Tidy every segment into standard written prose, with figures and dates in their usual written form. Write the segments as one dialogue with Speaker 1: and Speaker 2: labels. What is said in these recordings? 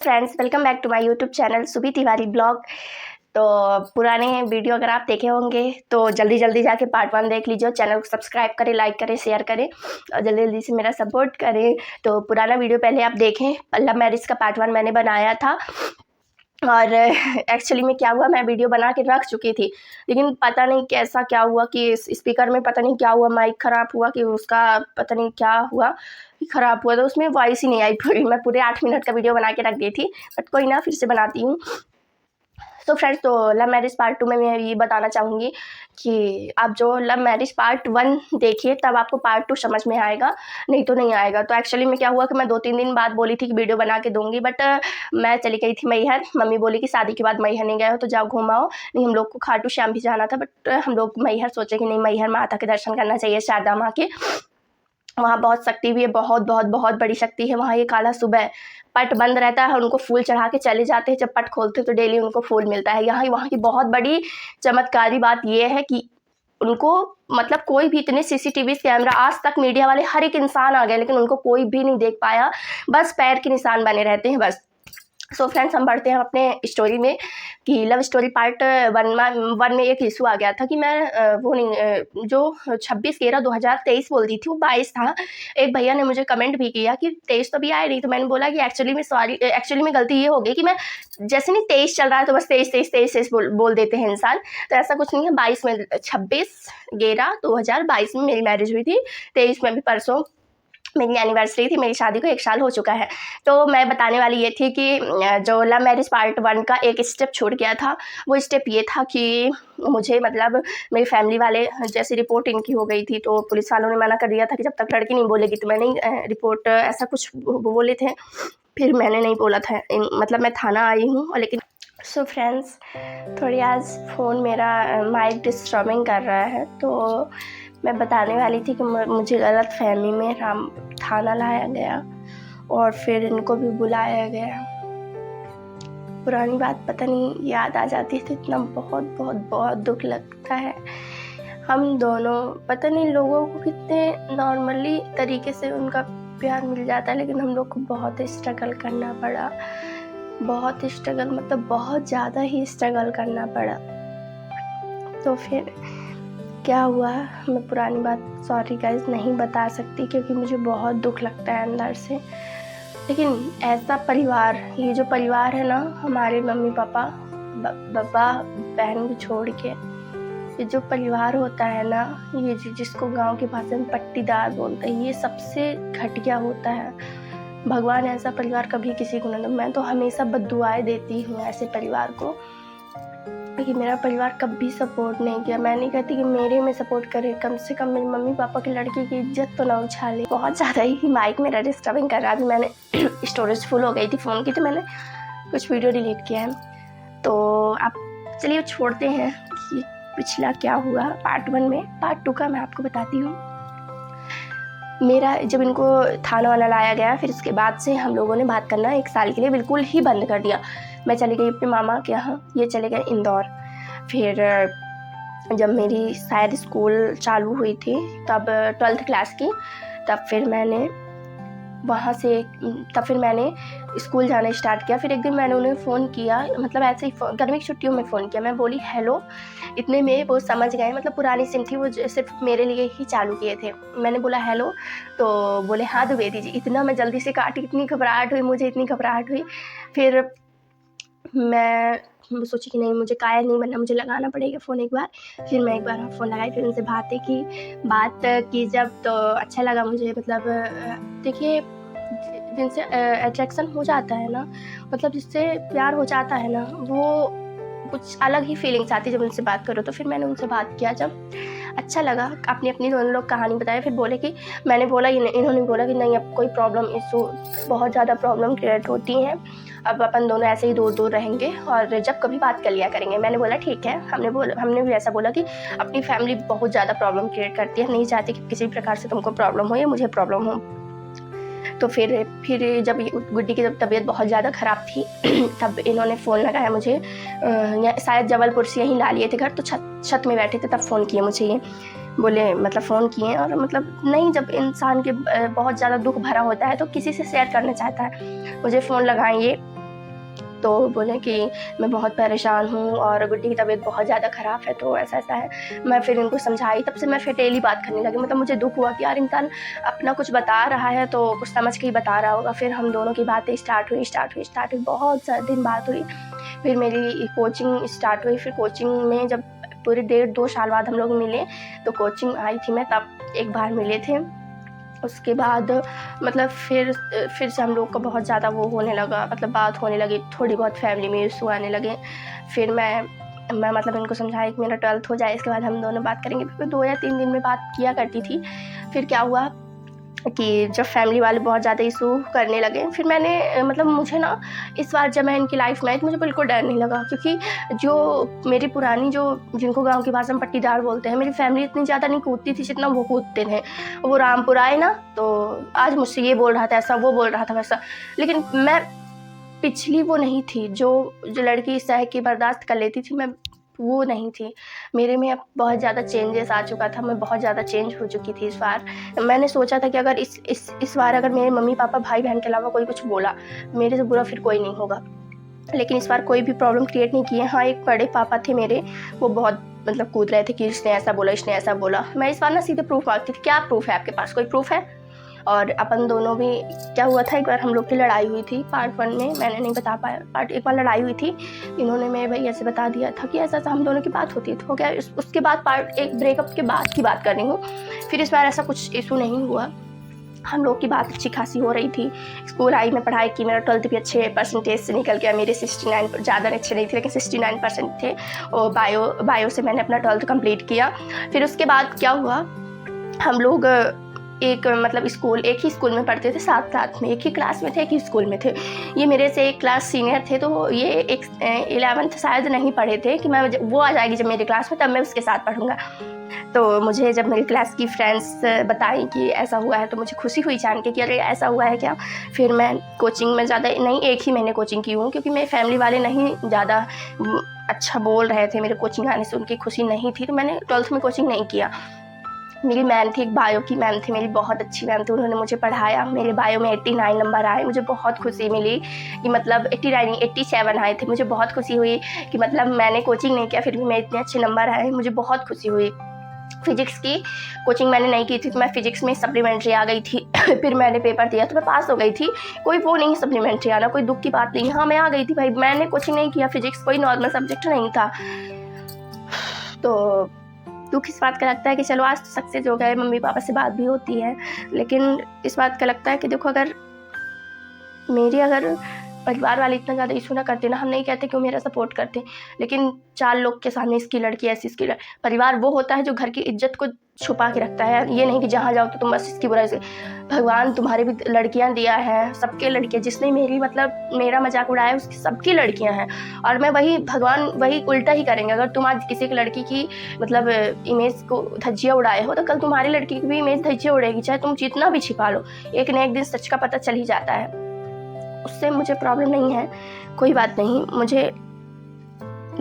Speaker 1: Friends, welcome back to my YouTube channel Subi Tiwari blog. तो पुराने video अगर आप देखे होंगे तो जल्दी जल्दी जाके पार्ट 1 देख लीजिए। चैनल को सब्सक्राइब करें, लाइक करें, शेयर करें और जल्दी जल्दी से मेरा सपोर्ट करें। तो पुराना वीडियो पहले आप देखें, लव मैरिज का पार्ट 1 मैंने बनाया था। और एक्चुअली में क्या हुआ, मैं वीडियो बना के रख चुकी थी, लेकिन पता नहीं कैसा क्या हुआ कि स्पीकर में पता नहीं क्या हुआ, माइक ख़राब हुआ कि उसका पता नहीं क्या हुआ कि ख़राब हुआ, तो उसमें वॉइस ही नहीं आई पूरी। मैं पूरे 8 मिनट का वीडियो बना के रख दी थी, बट कोई ना, फिर से बनाती हूँ। तो फ्रेंड्स, तो लव मैरिज पार्ट 2 में मैं ये बताना चाहूँगी कि आप जो लव मैरिज पार्ट 1 देखिए तब आपको पार्ट 2 समझ में आएगा, नहीं तो नहीं आएगा। तो एक्चुअली में क्या हुआ कि मैं 2-3 दिन बाद बोली थी कि वीडियो बना के दूँगी, बट मैं चली गई थी मैहर। मम्मी बोली कि शादी के बाद मैहर नहीं गए हो तो जाओ घूम आओ। नहीं, हम लोग को खाटू श्याम भी जाना था, बट हम लोग मैहर सोचे कि नहीं, मैहर माता के दर्शन करना चाहिए, शारदा माँ के। वहाँ बहुत शक्ति भी है, बहुत बहुत बहुत बड़ी शक्ति है वहाँ। ये काला सुबह पट बंद रहता है, उनको फूल चढ़ा के चले जाते हैं, जब पट खोलते तो डेली उनको फूल मिलता है। यहाँ वहाँ की बहुत बड़ी चमत्कारी बात ये है कि उनको मतलब कोई भी, इतने सीसीटीवी कैमरा आज तक मीडिया वाले हर एक इंसान आ गए, लेकिन उनको कोई भी नहीं देख पाया, बस पैर के निशान बने रहते हैं बस। सो फ्रेंड्स, हम बढ़ते हैं अपने स्टोरी में कि लव स्टोरी पार्ट 1 में एक इशू आ गया था कि मैं वो नहीं, जो 26/11/2023 बोल दी थी वो 22 था। एक भैया ने मुझे कमेंट भी किया कि 23 तो भी आए नहीं, तो मैंने बोला कि एक्चुअली में गलती ये हो गई कि मैं जैसे नहीं 23 चल रहा है तो बस 23 बोल देते हैं इंसान। तो ऐसा कुछ नहीं है। 22 में 26/11/2022 में मेरी मैरिज हुई थी। 23 में भी परसों मेरी एनिवर्सरी थी, मेरी शादी को 1 साल हो चुका है। तो मैं बताने वाली ये थी कि जो लव मैरिज पार्ट 1 का एक स्टेप छूट गया था। वो स्टेप ये था कि मुझे मतलब मेरी फैमिली वाले, जैसे रिपोर्ट इनकी हो गई थी तो पुलिस वालों ने मना कर दिया था कि जब तक लड़की नहीं बोलेगी तो मैं नहीं रिपोर्ट, ऐसा कुछ बोले थे। फिर मैंने नहीं बोला था, मतलब मैं थाना आई हूँ। और लेकिन सो फ्रेंड्स, थोड़ी आज फ़ोन मेरा माइक डिस्टर्बिंग कर रहा है, तो मैं बताने वाली थी कि मुझे गलत फहमी में थाना लाया गया और फिर इनको भी बुलाया गया। पुरानी बात पता नहीं याद आ जाती है तो इतना बहुत बहुत बहुत दुख लगता है। हम दोनों पता नहीं लोगों को कितने नॉर्मली तरीके से उनका प्यार मिल जाता है, लेकिन हम लोग को बहुत स्ट्रगल करना पड़ा, बहुत स्ट्रगल, मतलब बहुत ज़्यादा ही स्ट्रगल करना पड़ा। तो फिर क्या हुआ, मैं पुरानी बात सॉरी गाइस नहीं बता सकती क्योंकि मुझे बहुत दुख लगता है अंदर से। लेकिन ऐसा परिवार, ये जो परिवार है ना, हमारे मम्मी पापा बहन को छोड़ के, ये जो परिवार होता है ना, ये जिसको गांव की भाषा में पट्टीदार बोलते हैं, ये सबसे घटिया होता है। भगवान ऐसा परिवार कभी किसी को ना दे। मैं तो हमेशा बद्दुआएं देती हूँ ऐसे परिवार को कि मेरा परिवार कभी सपोर्ट नहीं किया। मैं नहीं कहती कि मेरे में सपोर्ट करे, कम से कम मेरी मम्मी पापा की लड़की की इज्जत तो ना उछाले। बहुत ज़्यादा ही माइक मेरा डिस्टर्बिंग कर रहा है। अभी मैंने स्टोरेज फुल हो गई थी फ़ोन की, तो मैंने कुछ वीडियो डिलीट किया है। तो आप चलिए छोड़ते हैं कि पिछला क्या हुआ पार्ट 1 में। पार्ट 2 का मैं आपको बताती हूँ। मेरा जब इनको थाना वाना लाया गया, फिर उसके बाद से हम लोगों ने बात करना 1 साल के लिए बिल्कुल ही बंद कर दिया। मैं चली गई अपने मामा के यहाँ, ये चले गए इंदौर। फिर जब मेरी शायद स्कूल चालू हुई थी, तब 12th क्लास की, तब फिर मैंने स्कूल जाना स्टार्ट किया। फिर एक दिन मैंने उन्हें फ़ोन किया, मतलब ऐसे ही गर्मी की छुट्टियों में फ़ोन किया। मैं बोली हेलो, इतने में वो समझ गए, मतलब पुरानी सिम थी, वो सिर्फ मेरे लिए ही चालू किए थे। मैंने बोला हेलो, तो बोले हाँ द्विवेदी जी। इतना मैं जल्दी से काटी, इतनी घबराहट हुई मुझे, इतनी घबराहट हुई। फिर मैं सोची कि नहीं, मुझे कायल नहीं बनना, मुझे लगाना पड़ेगा फ़ोन एक बार। फिर मैं एक बार फ़ोन लगाई, फिर उनसे बात की जब, तो अच्छा लगा मुझे। मतलब देखिए, जिनसे अट्रैक्शन हो जाता है ना, मतलब जिससे प्यार हो जाता है ना, वो कुछ अलग ही फीलिंग्स आती है जब उनसे बात करो। तो फिर मैंने उनसे बात किया, जब अच्छा लगा। अपनी दोनों लोग कहानी बताए। फिर बोले कि मैंने बोला, इन्होंने बोला कि नहीं, अब कोई प्रॉब्लम इशू, बहुत ज़्यादा प्रॉब्लम क्रिएट होती हैं, अब अपन दोनों ऐसे ही दूर दूर रहेंगे और जब कभी बात कर लिया करेंगे। मैंने बोला ठीक है। हमने भी ऐसा बोला कि अपनी फैमिली बहुत ज़्यादा प्रॉब्लम क्रिएट करती है, नहीं चाहती कि किसी प्रकार से तुमको प्रॉब्लम हो या मुझे प्रॉब्लम हो। तो फिर जब गुड्डी की जब तबीयत बहुत ज़्यादा ख़राब थी तब इन्होंने फ़ोन लगाया मुझे, शायद जबलपुर से यहीं ला लिए थे घर, तो छत में बैठे थे, तब फ़ोन किए मुझे। ये बोले, मतलब फ़ोन किए, और मतलब नहीं, जब इंसान के बहुत ज़्यादा दुख भरा होता है तो किसी से शेयर करना चाहता है। मुझे फ़ोन लगाएँ ये, तो बोले कि मैं बहुत परेशान हूँ और गुड्डी की तबीयत बहुत ज़्यादा ख़राब है, तो ऐसा ऐसा है। मैं फिर इनको समझाई, तब से मैं फिर डेली बात करने लगी। मतलब मुझे दुख हुआ कि यार इंसान अपना कुछ बता रहा है तो कुछ समझ के ही बता रहा होगा। फिर हम दोनों की बातें स्टार्ट हुई, बहुत सारे दिन बात हुई। फिर मेरी कोचिंग स्टार्ट हुई। फिर कोचिंग में जब पूरे 1.5-2 साल बाद हम लोग मिले, तो कोचिंग आई थी मैं, तब एक बार मिले थे। उसके बाद मतलब फिर से हम लोग का बहुत ज़्यादा वो होने लगा, मतलब बात होने लगी, थोड़ी बहुत फैमिली में इशू आने लगे। फिर मैं मतलब इनको समझाया कि मेरा 12th हो जाए, इसके बाद हम दोनों बात करेंगे। फिर 2 या 3 दिन में बात किया करती थी। फिर क्या हुआ कि जब फैमिली वाले बहुत ज़्यादा इशू करने लगे, फिर मैंने मतलब मुझे ना इस बार जब मैं इनकी लाइफ में आई तो मुझे बिल्कुल डर नहीं लगा, क्योंकि जो मेरी पुरानी, जो जिनको गांव की भाषा में पट्टीदार बोलते हैं, मेरी फैमिली इतनी ज़्यादा नहीं कूदती थी जितना वो कूदते थे। वो रामपुर आए ना, तो आज मुझसे ये बोल रहा था ऐसा, वो बोल रहा था वैसा। लेकिन मैं पिछली वो नहीं थी जो लड़की सह के बर्दाश्त कर लेती थी, मैं वो नहीं थी। मेरे में अब बहुत ज़्यादा चेंजेस आ चुका था, मैं बहुत ज़्यादा चेंज हो चुकी थी इस बार। मैंने सोचा था कि अगर इस बार अगर मेरे मम्मी पापा भाई बहन के अलावा कोई कुछ बोला, मेरे से बुरा फिर कोई नहीं होगा। लेकिन इस बार कोई भी प्रॉब्लम क्रिएट नहीं किए। हाँ, एक बड़े पापा थे मेरे, वो बहुत मतलब कूद रहे थे कि इसने ऐसा बोला, इसने ऐसा बोला। मैं इस बार ना सीधे प्रूफ मांगती थी, क्या प्रूफ है आपके पास, कोई प्रूफ है? और अपन दोनों भी, क्या हुआ था, एक बार हम लोग की लड़ाई हुई थी पार्ट 1 में, मैंने नहीं बता पाया। एक बार लड़ाई हुई थी, इन्होंने मेरे भैया से बता दिया था कि ऐसा ऐसा हम दोनों की बात होती थी, हो गया। उसके बाद पार्ट 1 ब्रेकअप के बाद की बात कर रही हूँ। फिर इस बार ऐसा कुछ इशू नहीं हुआ, हम लोग की बात अच्छी खासी हो रही थी। स्कूल आई, मैं पढ़ाई की, मेरा 12th भी अच्छे परसेंटेज से निकल गया। मेरे 69, ज़्यादा अच्छे नहीं थे लेकिन 69% थे। और बायो से मैंने अपना 12th कंप्लीट किया। फिर उसके बाद क्या हुआ, हम लोग एक मतलब एक ही स्कूल में पढ़ते थे, साथ में एक ही क्लास में थे, एक ही स्कूल में थे। ये मेरे से एक क्लास सीनियर थे, तो ये 11th शायद नहीं पढ़े थे कि वो आ जाएगी जब मेरी क्लास में, तब मैं उसके साथ पढ़ूँगा। तो मुझे जब मेरी क्लास की फ्रेंड्स बताई कि ऐसा हुआ है, तो मुझे खुशी हुई जान के कि अरे ऐसा हुआ है क्या। फिर मैं कोचिंग में ज़्यादा नहीं, एक ही महीने कोचिंग की हूँ, क्योंकि मेरे फैमिली वाले नहीं ज़्यादा अच्छा बोल रहे थे मेरे कोचिंग आने से, उनकी खुशी नहीं थी, तो मैंने 12th में कोचिंग नहीं किया। मेरी मैम थी, एक बायो की मैम थी मेरी, बहुत अच्छी मैम थी, उन्होंने मुझे पढ़ाया। मेरे बायो में 89 नंबर आए, मुझे बहुत खुशी मिली कि मतलब 89 87 आए थे। मुझे बहुत खुशी हुई कि मतलब मैंने कोचिंग नहीं किया फिर भी मेरे इतने अच्छे नंबर आए, मुझे बहुत खुशी हुई। फिजिक्स की कोचिंग मैंने नहीं की थी, तो मैं फिजिक्स में सप्लीमेंट्री आ गई थी। फिर मैंने पेपर दिया तो मैं पास हो गई थी, कोई वो नहीं सप्लीमेंट्री आना, कोई दुख की बात नहीं। हाँ, मैं आ गई थी भाई, मैंने कोचिंग नहीं किया, फिजिक्स कोई नॉर्मल सब्जेक्ट नहीं था। तो दुख इस बात का लगता है कि चलो आज तो सक्सेस हो गए, मम्मी पापा से बात भी होती है, लेकिन इस बात का लगता है कि देखो, अगर परिवार वाले इतना ज़्यादा इशू ना करते ना, हम नहीं कहते कि वो मेरा सपोर्ट करते, लेकिन 4 लोग के सामने इसकी लड़की ऐसी, परिवार वो होता है जो घर की इज्जत को छुपा के रखता है। ये नहीं कि जहाँ जाओ तो तुम बस इसकी बुराई से। भगवान तुम्हारे भी लड़कियां दिया है, सबके लड़कियां, जिसने मेरा मजाक उड़ाया उसकी सबकी लड़कियां हैं। और मैं भगवान वही उल्टा ही करेंगे। अगर तुम आज किसी की लड़की की मतलब इमेज को धज्जियाँ उड़ाए हो, तो कल तुम्हारी लड़की की भी इमेज धज्जियाँ उड़ेगी, चाहे तुम जितना भी छिपा लो, एक न एक दिन सच का पता चल ही जाता है। उससे मुझे प्रॉब्लम नहीं है, कोई बात नहीं। मुझे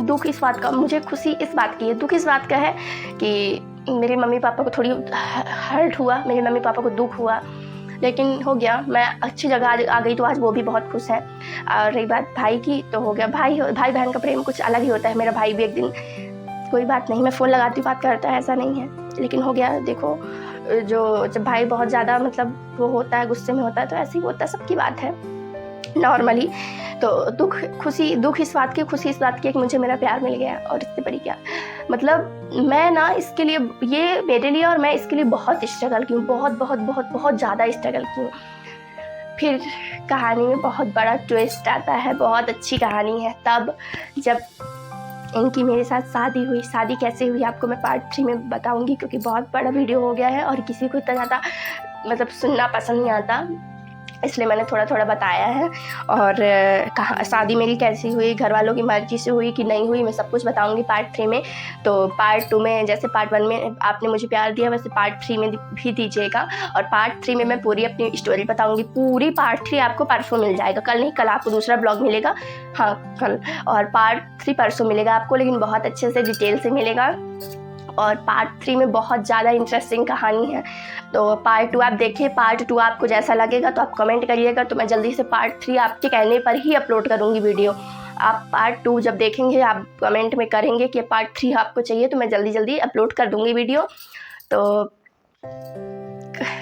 Speaker 1: दुख इस बात का, मुझे खुशी इस बात की है, दुख इस बात का है कि मेरे मम्मी पापा को थोड़ी हर्ट हुआ, मेरे मम्मी पापा को दुख हुआ, लेकिन हो गया। मैं अच्छी जगह आ गई तो आज वो भी बहुत खुश है। और रही बात भाई की, तो हो गया। भाई बहन का प्रेम कुछ अलग ही होता है। मेरा भाई भी एक दिन, कोई बात नहीं, मैं फ़ोन लगाती बात करता है, ऐसा नहीं है, लेकिन हो गया। देखो, जब भाई बहुत ज़्यादा मतलब वो होता है, गुस्से में होता है, तो ऐसे ही होता है, सबकी बात है नॉर्मली। तो दुख इस बात की, खुशी इस बात की कि मुझे मेरा प्यार मिल गया, और इससे बड़ी क्या। मतलब मैं ना इसके लिए, ये मेरे लिए, और मैं इसके लिए बहुत स्ट्रगल की हूँ, बहुत ज़्यादा स्ट्रगल की हूँ। फिर कहानी में बहुत बड़ा ट्विस्ट आता है, बहुत अच्छी कहानी है तब जब इनकी मेरे साथ शादी हुई। शादी कैसे हुई आपको मैं पार्ट 3 में बताऊंगी, क्योंकि बहुत बड़ा वीडियो हो गया है और किसी को इतना ज़्यादा मतलब सुनना पसंद नहीं आता, इसलिए मैंने थोड़ा बताया है। और शादी मेरी कैसी हुई, घर वालों की मर्जी से हुई कि नहीं हुई, मैं सब कुछ बताऊंगी पार्ट 3 में। तो पार्ट 2 में, जैसे पार्ट 1 में आपने मुझे प्यार दिया, वैसे पार्ट 3 में भी दीजिएगा। और पार्ट 3 में मैं पूरी अपनी स्टोरी बताऊंगी। पूरी पार्ट 3 आपको परसों मिल जाएगा, कल नहीं, कल आपको दूसरा ब्लॉग मिलेगा। हाँ, कल। और पार्ट 3 परसों मिलेगा आपको, लेकिन बहुत अच्छे से डिटेल से मिलेगा। और पार्ट 3 में बहुत ज़्यादा इंटरेस्टिंग कहानी है। तो पार्ट 2 आप देखिए, पार्ट 2 आपको जैसा लगेगा तो आप कमेंट करिएगा, तो मैं जल्दी से पार्ट 3 आपके कहने पर ही अपलोड करूँगी वीडियो। आप पार्ट 2 जब देखेंगे आप कमेंट में करेंगे कि पार्ट 3 आपको चाहिए, तो मैं जल्दी जल्दी अपलोड कर दूँगी वीडियो। तो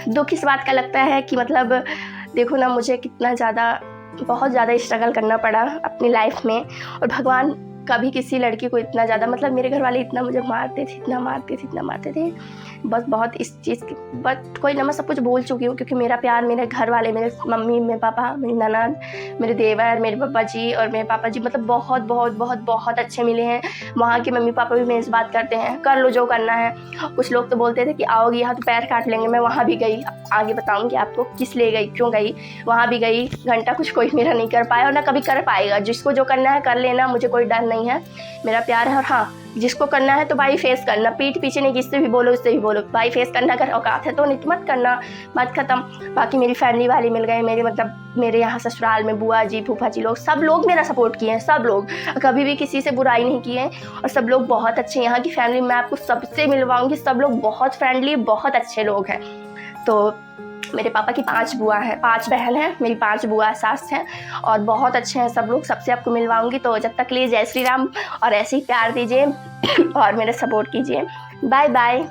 Speaker 1: दुख इस बात का लगता है कि मतलब देखो ना, मुझे कितना ज़्यादा, बहुत ज़्यादा स्ट्रगल करना पड़ा अपनी लाइफ में, और भगवान कभी किसी लड़की को इतना ज़्यादा, मतलब मेरे घर वाले इतना मुझे मारते थे, इतना मारते थे, बस बहुत इस चीज़ की, बट कोई ना, मैं सब कुछ बोल चुकी हूँ, क्योंकि मेरा प्यार मेरे घर वाले, मेरे मम्मी, मेरे पापा, मेरी ननद, मेरे देवर, मेरे पापा जी और मेरे पापा जी, मतलब बहुत बहुत बहुत बहुत अच्छे मिले हैं। वहाँ के मम्मी पापा भी मेरे से बात करते हैं, कर लो जो करना है। कुछ लोग तो बोलते थे कि आओगी यहाँ तो पैर काट लेंगे। मैं वहाँ भी गई, आगे बताऊँगी आपको किस लिए गई, क्यों गई। वहाँ भी गई, घंटा कुछ कोई मेरा नहीं कर पाया और ना कभी कर पाएगा। जिसको जो करना है कर लेना, मुझे कोई डर नहीं है, मेरा प्यार है। और हाँ, जिसको करना है तो भाई फेस करना, पीठ पीछे नहीं, जिससे भी बोलो उससे भी बोलो, भाई फेस करना, अगर औकात है तो नहीं तो मत करना, बात खत्म। बाकी मेरी फैमिली वाले मिल गए, मेरे मतलब मेरे यहाँ ससुराल में बुआ जी, फूफा जी लोग, सब लोग मेरा सपोर्ट किए हैं, सब लोग, कभी भी किसी से बुराई नहीं की है, और सब लोग बहुत अच्छे। यहाँ की फैमिली मैं आपको सबसे मिलवाऊंगी, सब लोग बहुत फ्रेंडली, बहुत अच्छे लोग हैं। तो मेरे पापा की 5 बुआ हैं, 5 बहन हैं, मेरी 5 बुआ सास हैं, और बहुत अच्छे हैं सब लोग, सबसे आपको मिलवाऊंगी। तो जब तक लिए जय श्री राम, और ऐसे ही प्यार दीजिए और मेरा सपोर्ट कीजिए। Bye bye.